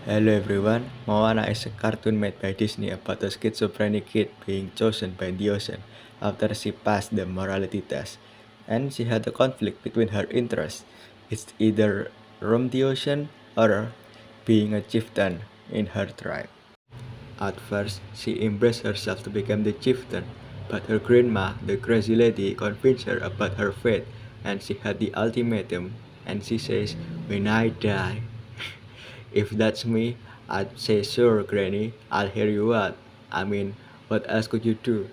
Hello everyone, Moana is a cartoon made by Disney about a schizophrenic kid being chosen by the ocean after she passed the morality test, and she had a conflict between her interests. It's either roam the ocean or being a chieftain in her tribe. At first, she embraced herself to become the chieftain, but her grandma, the crazy lady, convinced her about her fate, and she had the ultimatum, and she says, "When I die." If that's me, I'd say, "Sure, Granny, I'll hear you out. I mean, what else could you do?"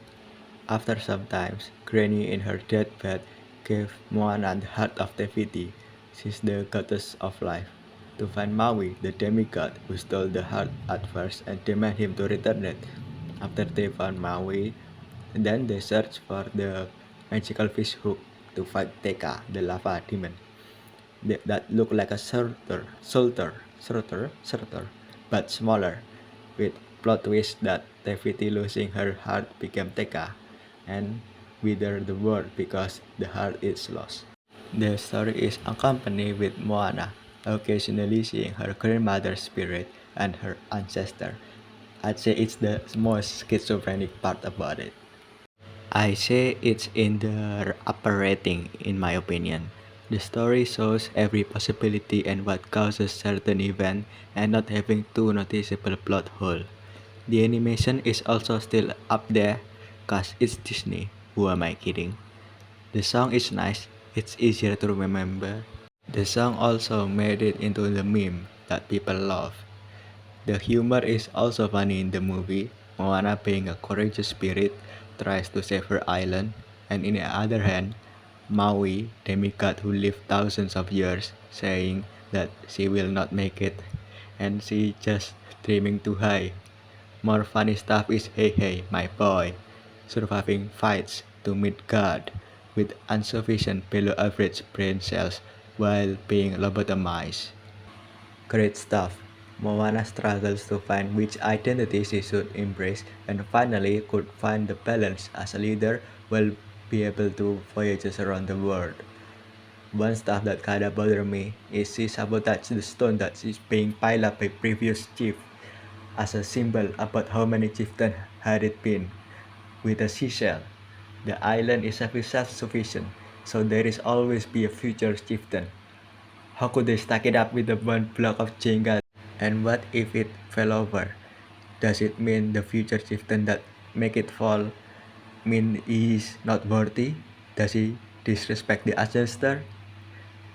After some time, Granny in her deathbed gave Moana the heart of Tefiti. She's the goddess of life. To find Maui, the demigod who stole the heart at first and demand him to return it. After they found Maui, then they searched for the magical fish hook to fight Teka, the lava demon that looked like a surter, but smaller, with plot twist that Tefiti losing her heart became Teka, and wither the world because the heart is lost. The story is accompanied with Moana, occasionally seeing her grandmother's spirit and her ancestor. I'd say it's the most schizophrenic part about it. I say it's in the upper rating, in my opinion. The story shows every possibility and what causes certain event and not having too noticeable plot hole. The animation is also still up there cause it's Disney. Who am I kidding? The song is nice, it's easier to remember. The song also made it into the meme that people love. The humor is also funny in the movie. Moana, being a courageous spirit, tries to save her island, and in the other hand, Maui, demigod who lived thousands of years, saying that she will not make it, and she just dreaming too high. More funny stuff is Hey Hey, my boy, surviving fights to meet God with insufficient below average brain cells while being lobotomized. Great stuff. Moana struggles to find which identity she should embrace and finally could find the balance as a leader while be able to voyages around the world. One stuff that kinda bothered me is she sabotaged the stone that is being piled up by previous chief as a symbol about how many chieftains had it been. With a seashell, the island is self-sufficient, so there is always be a future chieftain. How could they stack it up with the one block of Jenga? And what if it fell over? Does it mean the future chieftain that make it fall mean he is not worthy? Does he disrespect the ancestor?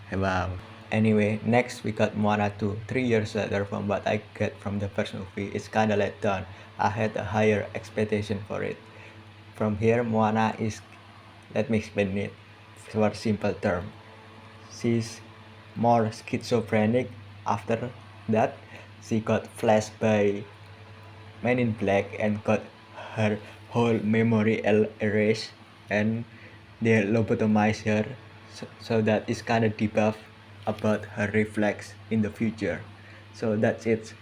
Wow. Anyway, next we got Moana 2. 3 years later from what I get from the first movie, it's kinda let down. I had a higher expectation for it. From here, Moana is, let me explain it for simple term. She's more schizophrenic. After that, she got flashed by Men in Black and got her whole memory erased, and they lobotomized her, so that is kind of debuff about her reflex in the future. So that's it.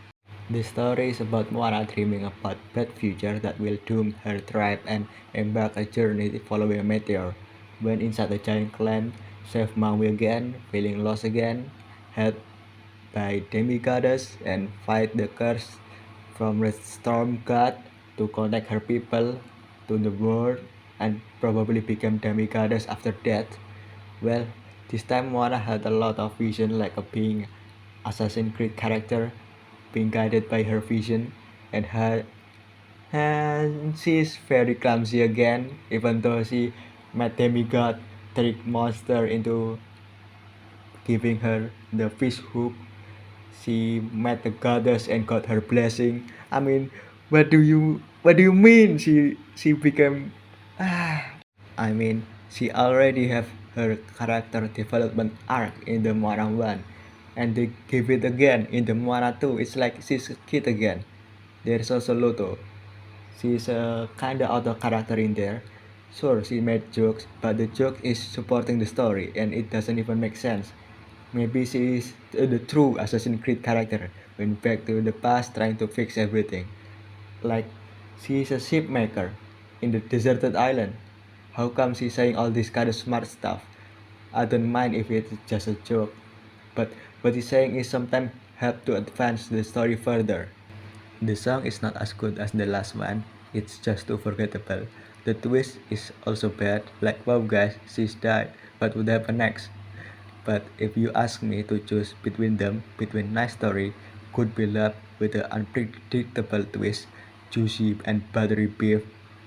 The story is about Moana dreaming about bad future that will doom her tribe and embark a journey following a meteor. When inside a giant clan, save Maui again, feeling lost again, helped by demigoddess and fight the curse from the storm god to connect her people to the world and probably become demigoddess after death. Well, this time Moana had a lot of vision like a being Assassin's Creed character being guided by her vision and she's very clumsy again even though she met demigod trick monster into giving her the fish hook. She met the goddess and got her blessing. I mean, what do you mean she became I mean, she already have her character development arc in the Moana 1 and they give it again in the Moana 2. It's like she's a kid again. There's also Loto. She's a kinda auto character in there. Sure, she made jokes, but the joke is supporting the story and it doesn't even make sense. Maybe she is the true Assassin's Creed character, went back to the past trying to fix everything. Like, she is a ship maker in the deserted island. How come she's saying all this kind of smart stuff? I don't mind if it's just a joke, but what he's saying is sometimes help to advance the story further. The song is not as good as the last one, it's just too forgettable. The twist is also bad, like wow guys, she's died, what would happen next? But if you ask me to choose between them, between nice story, good build up with an unpredictable twist, juicy and buttery beef,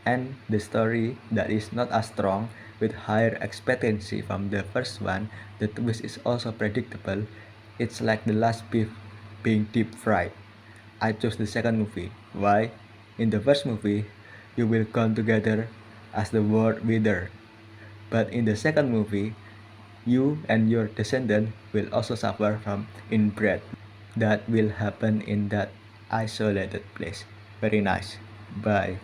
and the story that is not as strong with higher expectancy from the first one, the twist is also predictable. It's like the last beef being deep fried. I chose the second movie. Why? In the first movie, you will come together as the world leader. But in the second movie, you and your descendant will also suffer from inbred. That will happen in that isolated place. Very nice. Bye.